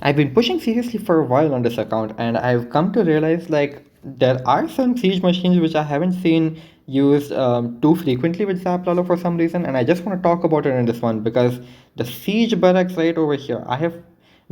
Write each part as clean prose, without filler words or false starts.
I've been pushing seriously for a while on this account, and I've come to realize like there are some siege machines which I haven't seen used too frequently with Zap Lalo for some reason, and I just want to talk about it in this one because the siege barracks right over here, I have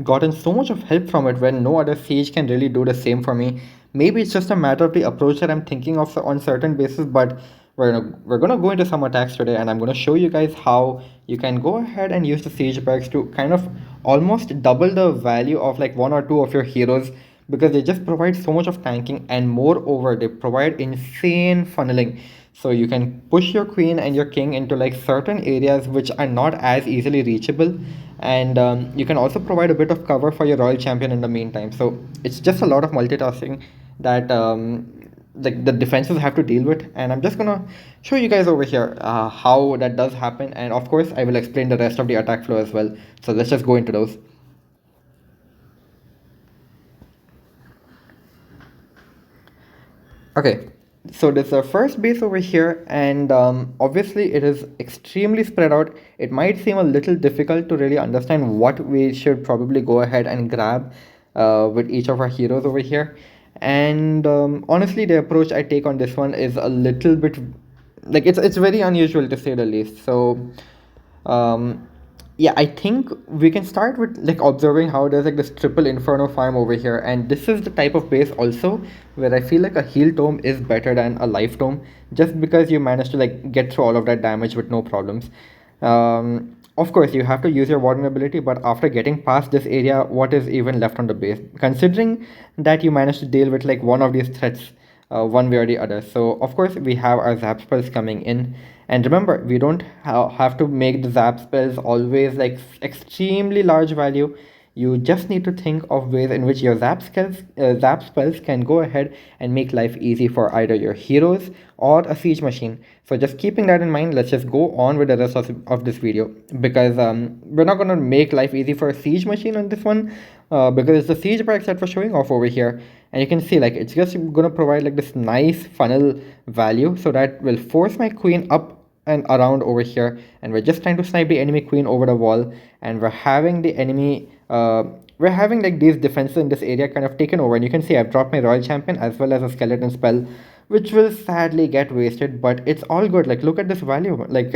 gotten so much of help from it when no other siege can really do the same for me. Maybe it's just a matter of the approach that I'm thinking of on certain basis, but we're gonna go into some attacks today, and I'm gonna show you guys how you can go ahead and use the siege barracks to kind of almost double the value of like one or two of your heroes because they just provide so much of tanking, and moreover they provide insane funneling. So you can push your queen and your king into like certain areas which are not as easily reachable, and you can also provide a bit of cover for your royal champion in the meantime. So it's just a lot of multitasking that like the defenses have to deal with, and I'm just gonna show you guys over here how that does happen, and of course I will explain the rest of the attack flow as well. So let's just go into those. Okay, so this is the first base over here, and obviously it is extremely spread out. It might seem a little difficult to really understand what we should probably go ahead and grab with each of our heroes over here. And honestly, the approach I take on this one is a little bit like it's very unusual to say the least. So um, yeah, I think we can start with like observing how there's like this triple inferno farm over here, and this is the type of base also where I feel like a heal tome is better than a life tome, just because you manage to like get through all of that damage with no problems. Of course you have to use your warden ability, but after getting past this area, what is even left on the base, considering that you managed to deal with like one of these threats one way or the other. So of course we have our zap spells coming in, and remember we don't have to make the zap spells always like extremely large value. You just need to think of ways in which your zap spells can go ahead and make life easy for either your heroes or a siege machine. So just keeping that in mind, let's just go on with the rest of this video, because we're not going to make life easy for a siege machine on this one, because it's the siege barracks that we're showing off over here, and you can see like it's just going to provide like this nice funnel value, so that will force my queen up and around over here, and we're just trying to snipe the enemy queen over the wall, and we're having like these defenses in this area kind of taken over, and you can see I've dropped my royal champion as well as a skeleton spell, which will sadly get wasted, but it's all good. Like look at this value, like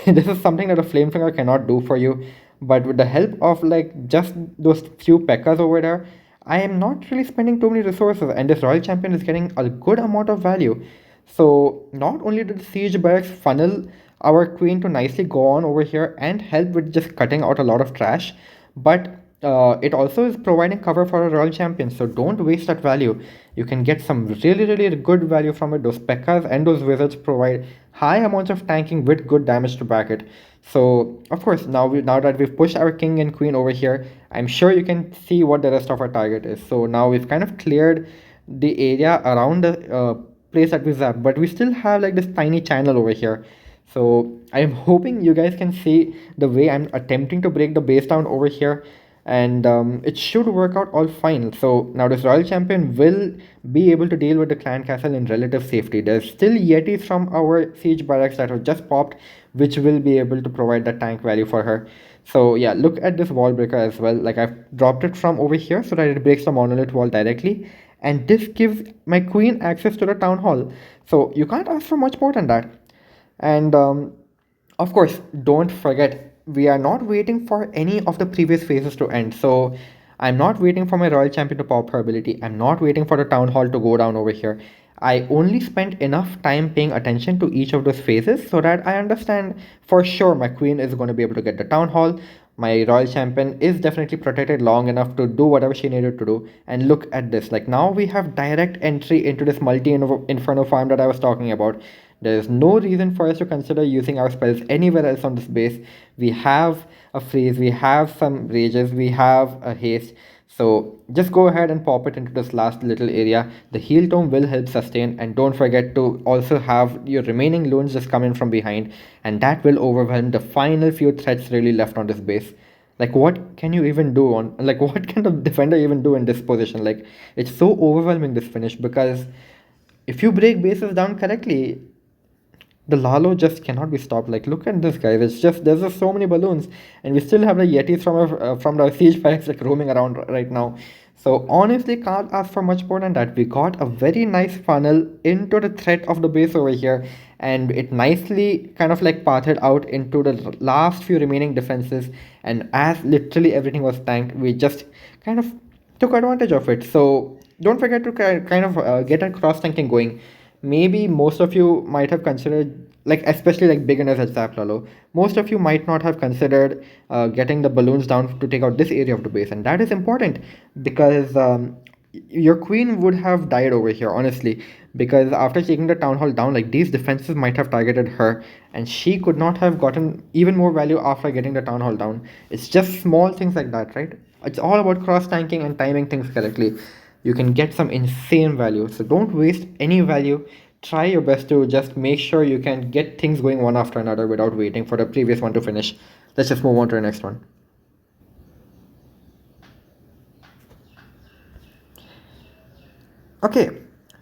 this is something that a flamefinger cannot do for you, but with the help of like just those few pekkas over there, I am not really spending too many resources, and this royal champion is getting a good amount of value. So not only did the siege barracks funnel our queen to nicely go on over here and help with just cutting out a lot of trash, but it also is providing cover for a royal champion. So don't waste that value. You can get some really good value from it. Those pekkas and those wizards provide high amounts of tanking with good damage to back it. So of course now that we've pushed our king and queen over here, I'm sure you can see what the rest of our target is. So now we've kind of cleared the area around the place that we zap, but we still have like this tiny channel over here. So I'm hoping you guys can see the way I'm attempting to break the base down over here, and it should work out all fine. So now this royal champion will be able to deal with the clan castle in relative safety. There's still yetis from our siege barracks that have just popped, which will be able to provide the tank value for her. So yeah, look at this wall breaker as well. Like I've dropped it from over here so that it breaks the monolith wall directly, and this gives my queen access to the town hall. So you can't ask for much more than that. And of course, don't forget, we are not waiting for any of the previous phases to end. So I'm not waiting for my royal champion to pop her ability. I'm not waiting for the town hall to go down over here. I only spent enough time paying attention to each of those phases so that I understand for sure my queen is going to be able to get the town hall. My royal champion is definitely protected long enough to do whatever she needed to do. And look at this, like now we have direct entry into this multi-inferno farm that I was talking about. There is no reason for us to consider using our spells anywhere else on this base. We have a freeze, we have some rages, we have a haste. So just go ahead and pop it into this last little area. The heal tome will help sustain, and don't forget to also have your remaining loons just come in from behind, and that will overwhelm the final few threats really left on this base. Like what can you even do on, like what can the defender even do in this position? Like it's so overwhelming, this finish, because if you break bases down correctly, The Lalo just cannot be stopped. Like, look at this, guys. It's just there's just so many balloons, and we still have the Yetis from the siege packs like roaming around right now. So honestly, can't ask for much more than that. We got a very nice funnel into the threat of the base over here, and it nicely kind of like pathed out into the last few remaining defenses. And as literally everything was tanked, we just kind of took advantage of it. So don't forget to kind of get a cross tanking going. Maybe most of you might have considered, like especially like beginners at Zap Lalo, most of you might not have considered getting the balloons down to take out this area of the base, and that is important because your queen would have died over here, honestly, because after taking the town hall down, like these defenses might have targeted her, and she could not have gotten even more value after getting the town hall down. It's just small things like that, right? It's all about cross tanking and timing things correctly. You can get some insane value. So don't waste any value. Try your best to just make sure you can get things going one after another without waiting for the previous one to finish. Let's just move on to the next one. Okay,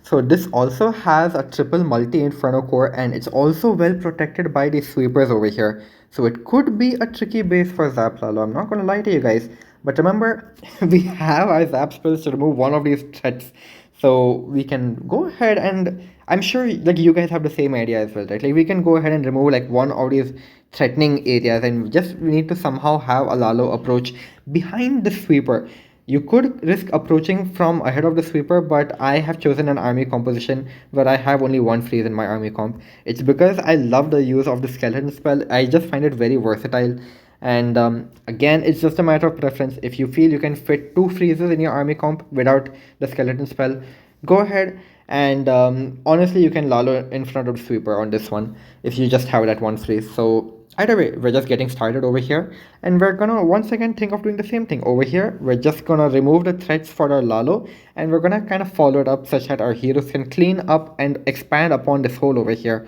so this also has a triple multi inferno core and it's also well protected by the sweepers over here. So it could be a tricky base for Zap Lalo. I'm not gonna lie to you guys. But remember, we have our Zap spells to remove one of these threats. So we can go ahead and I'm sure like you guys have the same idea as well, right? Like we can go ahead and remove like one of these threatening areas and just we need to somehow have a Lalo approach behind the sweeper. You could risk approaching from ahead of the sweeper, but I have chosen an army composition where I have only one freeze in my army comp. It's because I love the use of the skeleton spell. I just find it very versatile. And again, it's just a matter of preference. If you feel you can fit two freezes in your army comp without the skeleton spell, go ahead. And honestly, you can Lalo in front of the sweeper on this one if you just have that one freeze. So either way, we're just getting started over here, and we're gonna once again think of doing the same thing over here. We're just gonna remove the threats for our Lalo, and we're gonna kind of follow it up such that our heroes can clean up and expand upon this hole over here.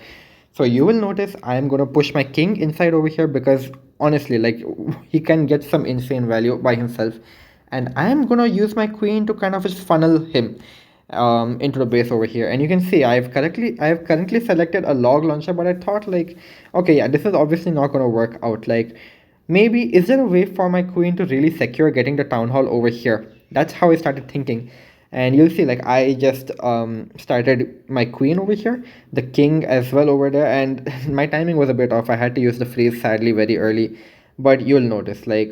So you will notice I am gonna push my king inside over here because honestly, like he can get some insane value by himself, and I am gonna use my queen to kind of just funnel him into the base over here. And you can see I have currently selected a log launcher, but I thought like, okay, yeah, this is obviously not going to work out. Like maybe is there a way for my queen to really secure getting the town hall over here? That's how I started thinking. And you'll see like I just started my queen over here, the king as well over there, and my timing was a bit off. I had to use the freeze sadly very early, but you'll notice like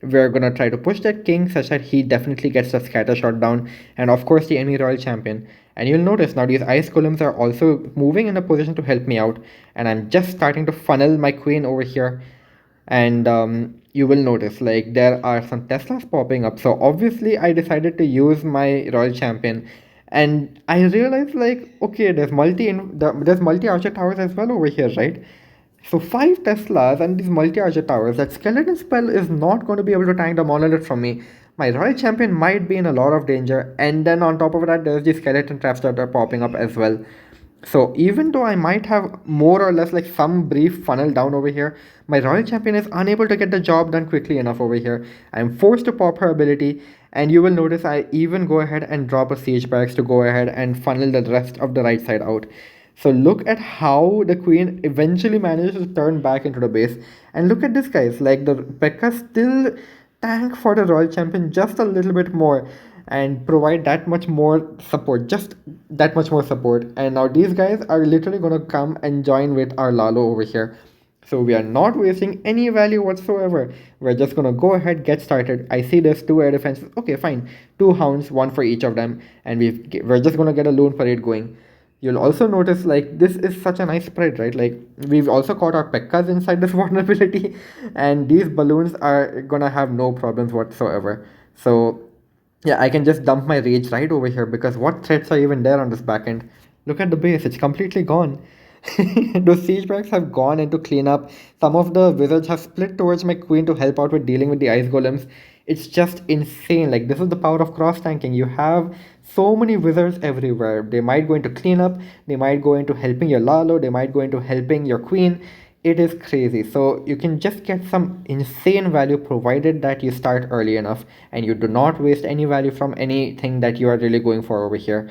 we're gonna try to push that king such that he definitely gets the scatter shot down, and of course the enemy royal champion. And you'll notice now these ice golems are also moving in a position to help me out, and I'm just starting to funnel my queen over here. And you will notice like there are some Teslas popping up. So obviously I decided to use my royal champion, and I realized like okay, there's multi archer towers as well over here, right? So five Teslas and these multi-archer towers, that skeleton spell is not going to be able to tank the monolith from me. My royal champion might be in a lot of danger, and then on top of that, there's the skeleton traps that are popping up as well. So even though I might have more or less like some brief funnel down over here, my royal champion is unable to get the job done quickly enough over here. I'm forced to pop her ability, and you will notice I even go ahead and drop a siege barracks to go ahead and funnel the rest of the right side out. So look at how the queen eventually manages to turn back into the base. And look at this, guys. Like the P.E.K.K.A still tank for the royal champion just a little bit more and provide that much more support, just that much more support. And now these guys are literally going to come and join with our Lalo over here. So we are not wasting any value whatsoever. We're just going to go ahead, get started. I see there's two air defenses. Okay, fine. Two hounds, one for each of them. And we're just going to get a loon parade going. You'll also notice like this is such a nice spread, right? Like we've also caught our P.E.K.K.As inside this vulnerability, and these balloons are gonna have no problems whatsoever. So yeah, I can just dump my rage right over here because what threats are even there on this back end? Look at the base, it's completely gone. Those siege barracks have gone into cleanup. Some of the wizards have split towards my queen to help out with dealing with the ice golems. It's just insane. Like this is the power of cross tanking. You have so many wizards everywhere. They might go into cleanup, they might go into helping your Lalo, they might go into helping your queen. It is crazy. So you can just get some insane value provided that you start early enough and you do not waste any value from anything that you are really going for over here.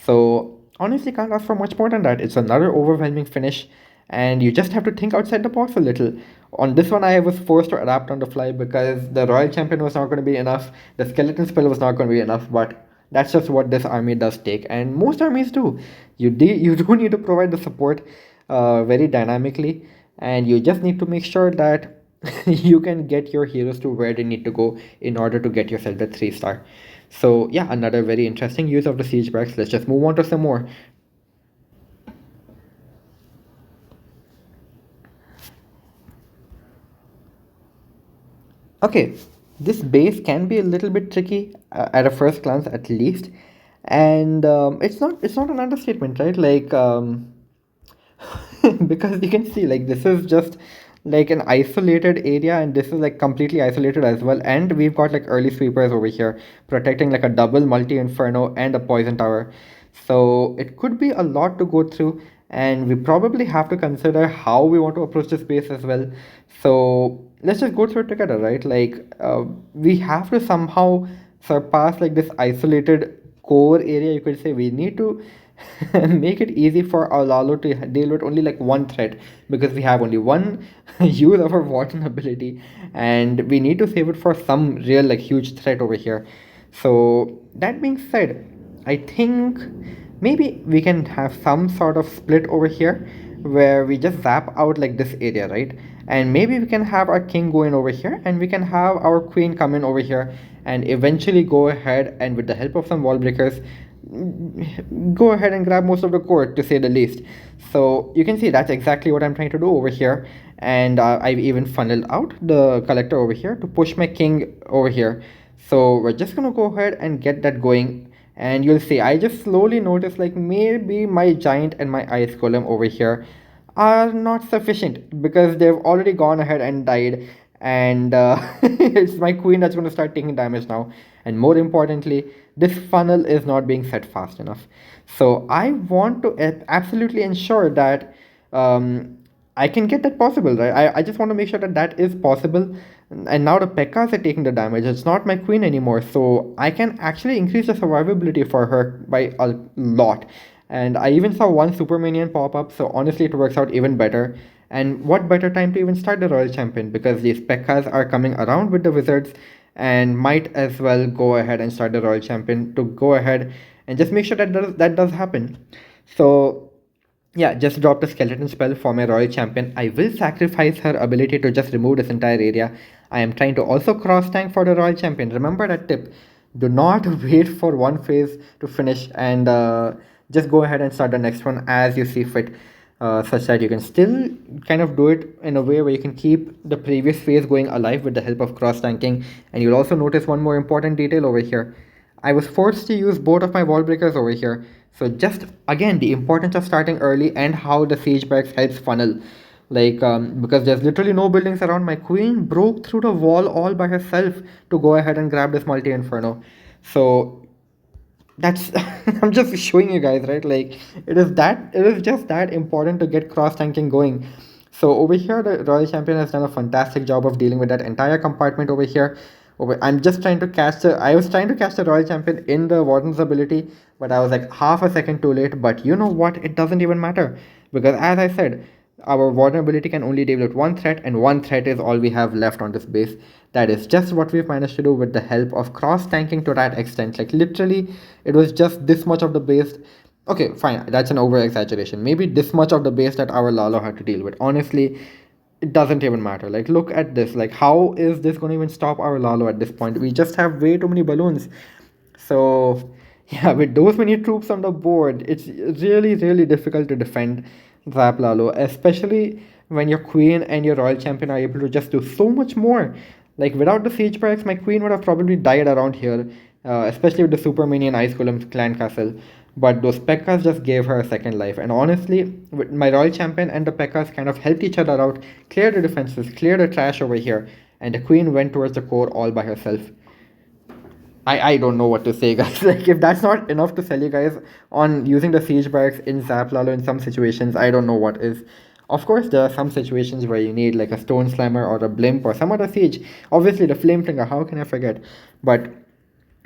So honestly can't ask for much more than that. It's another overwhelming finish, and you just have to think outside the box a little. On this one, I was forced to adapt on the fly because the Royal Champion was not going to be enough, the Skeleton Spell was not going to be enough, but that's just what this army does take, and most armies do. You do need to provide the support very dynamically, and you just need to make sure that you can get your heroes to where they need to go in order to get yourself the 3 star. So yeah, another very interesting use of the siege barracks. Let's just move on to some more. Okay, this base can be a little bit tricky at a first glance, at least, and it's not an understatement, right? Like because you can see like this is just like an isolated area, and this is like completely isolated as well, and we've got like early sweepers over here protecting like a double multi inferno and a poison tower, so it could be a lot to go through, and we probably have to consider how we want to approach this base as well. So let's just go through it together, right? Like we have to somehow surpass like this isolated core area, you could say. We need to make it easy for our Lalo to deal with only like one threat, because we have only one use of our Warden ability, and we need to save it for some real like huge threat over here. So that being said, I think maybe we can have some sort of split over here where we just zap out like this area, right? And maybe we can have our king go in over here, and we can have our queen come in over here, and eventually go ahead and with the help of some wall breakers go ahead and grab most of the court, to say the least. So you can see that's exactly what I'm trying to do over here, and I've even funneled out the collector over here to push my king over here. So we're just gonna go ahead and get that going, and you'll see I just slowly notice like maybe my giant and my ice golem over here are not sufficient, because they've already gone ahead and died, and it's my queen that's going to start taking damage now, and more importantly, this funnel is not being set fast enough. So I want to absolutely ensure that I can get that possible, right? I just want to make sure that that is possible. And now the Pekkas are taking the damage. It's not my queen anymore. So I can actually increase the survivability for her by a lot. And I even saw one super minion pop up. So honestly, it works out even better. And what better time to even start the Royal Champion? Because these Pekkas are coming around with the Wizards, and might as well go ahead and start the Royal Champion to go ahead and just make sure that does happen. So yeah, just drop the skeleton spell for my Royal Champion. I will sacrifice her ability to just remove this entire area. I am trying to also cross tank for the Royal Champion. Remember that tip. Do not wait for one phase to finish, and just go ahead and start the next one as you see fit. Such that you can still kind of do it in a way where you can keep the previous phase going alive with the help of cross tanking. And you'll also notice one more important detail over here. I was forced to use both of my wall breakers over here. So just again, the importance of starting early and how the siege barracks helps funnel. Like because there's literally no buildings around, my queen broke through the wall all by herself to go ahead and grab this multi inferno. So that's I'm just showing you guys, right? Like it is just that important to get cross tanking going. So over here the Royal Champion has done a fantastic job of dealing with that entire compartment over here. I'm just trying to catch the I was trying to catch the Royal Champion in the Warden's ability, but I was like half a second too late. But you know what, it doesn't even matter, because as I said, our Warden ability can only deal with one threat, and one threat is all we have left on this base. That is just what we've managed to do with the help of cross tanking to that extent. Like literally, it was just this much of the base. Okay, fine, that's an over exaggeration. Maybe this much of the base that our Lalo had to deal with. Honestly, it doesn't even matter. Like, look at this. Like, how is this going to even stop our Lalo at this point? We just have way too many balloons. So, yeah, with those many troops on the board, it's really, really difficult to defend Zap Lalo, especially when your queen and your Royal Champion are able to just do so much more. Like, without the siege barracks, my queen would have probably died around here, especially with the Super Minion Ice Golem Clan Castle. But those Pekkas just gave her a second life. And honestly, with my Royal Champion and the Pekkas kind of helped each other out, clear the defenses, clear the trash over here, and the queen went towards the core all by herself. I don't know what to say, guys. Like, if that's not enough to sell you guys on using the siege barracks in Zap Lalo in some situations, I don't know what is. Of course, there are some situations where you need like a stone slammer or a blimp or some other siege. Obviously, the flame finger, how can I forget? But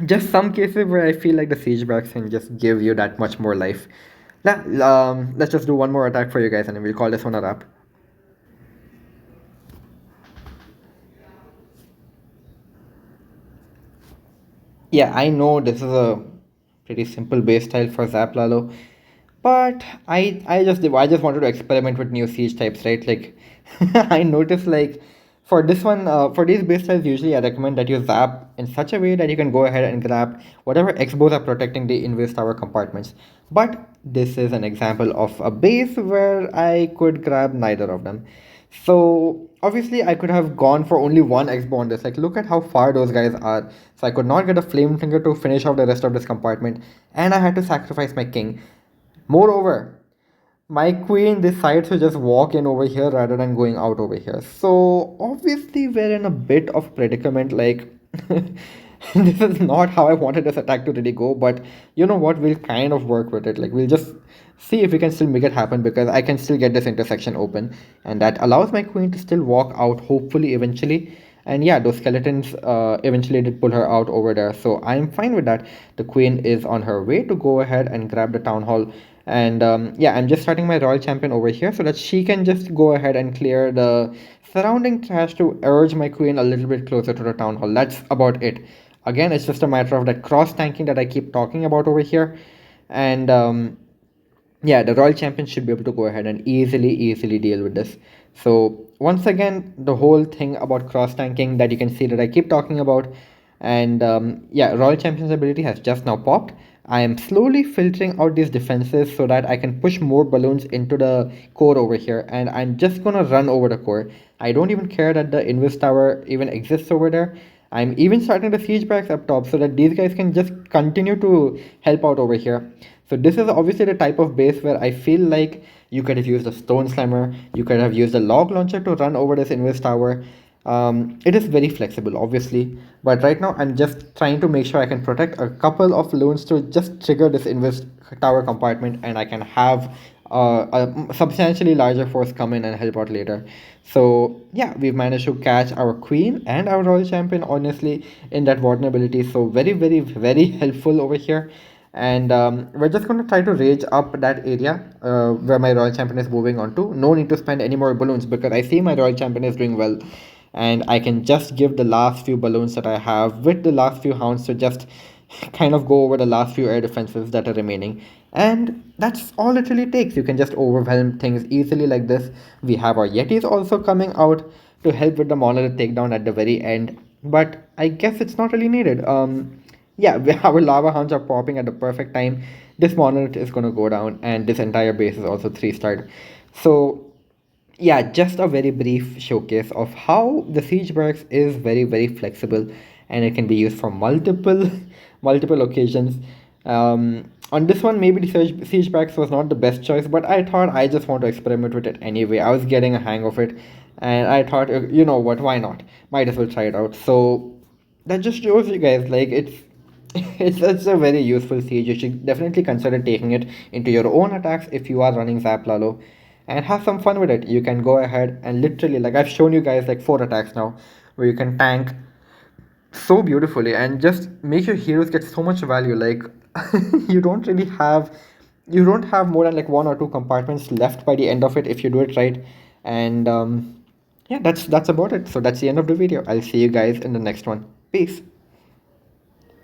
just some cases where I feel like the siege barracks can just give you that much more life. Nah, let's just do one more attack for you guys, and then we'll call this one a wrap. Yeah, I know this is a pretty simple base style for Zap Lalo, but I just wanted to experiment with new siege types, right? Like I noticed like for this one, for these base styles, usually I recommend that you zap in such a way that you can go ahead and grab whatever X-bows are protecting the invis tower compartments. But this is an example of a base where I could grab neither of them. So obviously I could have gone for only one X-bow on this. Like look at how far those guys are. So I could not get a flame finger to finish off the rest of this compartment, and I had to sacrifice my king. Moreover, my queen decides to just walk in over here rather than going out over here. So obviously we're in a bit of predicament. Like this is not how I wanted this attack to really go, but you know what? We'll kind of work with it. Like we'll just see if we can still make it happen because I can still get this intersection open, and that allows my queen to still walk out. Hopefully, eventually. And yeah, those skeletons eventually did pull her out over there. So I'm fine with that. The queen is on her way to go ahead and grab the town hall. And yeah, I'm just starting my royal champion over here so that she can just go ahead and clear the surrounding trash to urge my queen a little bit closer to the town hall. That's about it. Again, it's just a matter of that cross tanking that I keep talking about over here. And yeah, the royal champion should be able to go ahead and easily deal with this. So once again, the whole thing about cross tanking that you can see that I keep talking about, and yeah, royal champion's ability has just now popped. I am slowly filtering out these defenses so that I can push more balloons into the core over here, and I'm just gonna run over the core. I don't even care that the invis tower even exists over there. I'm even starting the siege barracks up top so that these guys can just continue to help out over here. So this is obviously the type of base where I feel like you could have used a stone slammer, you could have used a log launcher to run over this invis tower. It is very flexible, obviously, but right now I'm just trying to make sure I can protect a couple of loons to just trigger this invis tower compartment, and I can have a substantially larger force come in and help out later. So yeah, we've managed to catch our queen and our royal champion honestly in that vulnerability. So very helpful over here. And we're just going to try to rage up that area where my royal champion is moving on to. No need to spend any more balloons because I see my royal champion is doing well, and I can just give the last few balloons that I have with the last few hounds to just kind of go over the last few air defenses that are remaining. And that's all it really takes. You can just overwhelm things easily like this. We have our Yetis also coming out to help with the monolith takedown at the very end, but I guess it's not really needed. Yeah, our lava hounds are popping at the perfect time. This monolith is going to go down, and this entire base is also 3-starred. So yeah, just a very brief showcase of how the siege barracks is very flexible, and it can be used for multiple multiple occasions. On this one, maybe the siege barracks was not the best choice, but I thought I just want to experiment with it anyway. I was getting a hang of it, and I thought, you know what, why not? Might as well try it out. So that just shows you guys like it's a very useful siege. You should definitely consider taking it into your own attacks if you are running Zap Lalo, and have some fun with it. You can go ahead and literally, like I've shown you guys like 4 attacks now, where you can tank so beautifully and just make your heroes get so much value. Like you don't really have you don't have more than like 1 or 2 compartments left by the end of it if you do it right. And yeah, that's about it. So that's the end of the video. I'll see you guys in the next one. Peace.